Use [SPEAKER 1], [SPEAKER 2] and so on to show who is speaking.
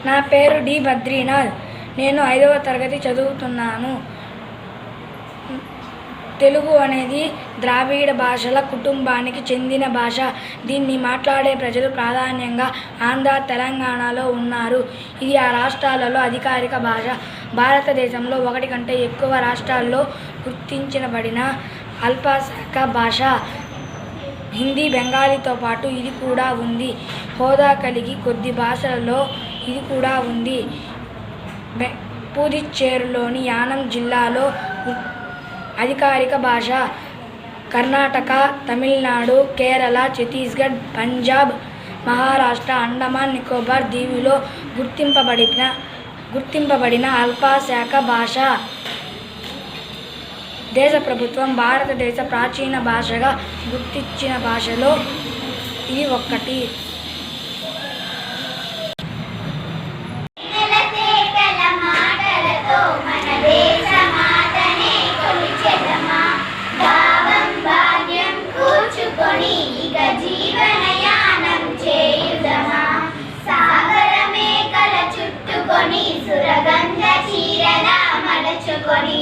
[SPEAKER 1] నా పేరు డి బద్రీనాథ్. నేను 5వ తరగతి చదువుతున్నాను. తెలుగు అనేది ద్రావిడ భాషల కుటుంబానికి చెందిన భాష. దీన్ని మాట్లాడే ప్రజలు ప్రధానంగా ఆంధ్ర, తెలంగాణలో ఉన్నారు. ఇది ఆ రాష్ట్రాలలో అధికారిక భాష. భారతదేశంలో 1 కంటే ఎక్కువ రాష్ట్రాల్లో గుర్తించబడిన అల్పసంఖ్యాక భాష. హిందీ, బెంగాలీతో పాటు ఇది కూడా ఉంది. హోదా కలిగి కొద్ది భాషలలో ఇది కూడా ఉంది. పుదుచ్చేరిలోని యానం జిల్లాలో అధికారిక భాష. కర్ణాటక, తమిళనాడు, కేరళ, ఛత్తీస్గఢ్, పంజాబ్, మహారాష్ట్ర, అండమాన్ నికోబార్ దీవుల్లో గుర్తింపబడిన అల్పసంఖ్యాక భాష. దేశ ప్రభుత్వం భారతదేశ ప్రాచీన భాషగా గుర్తించిన భాషలో ఇది ఒకటి.
[SPEAKER 2] సురగంధ చీరల మలచుకొని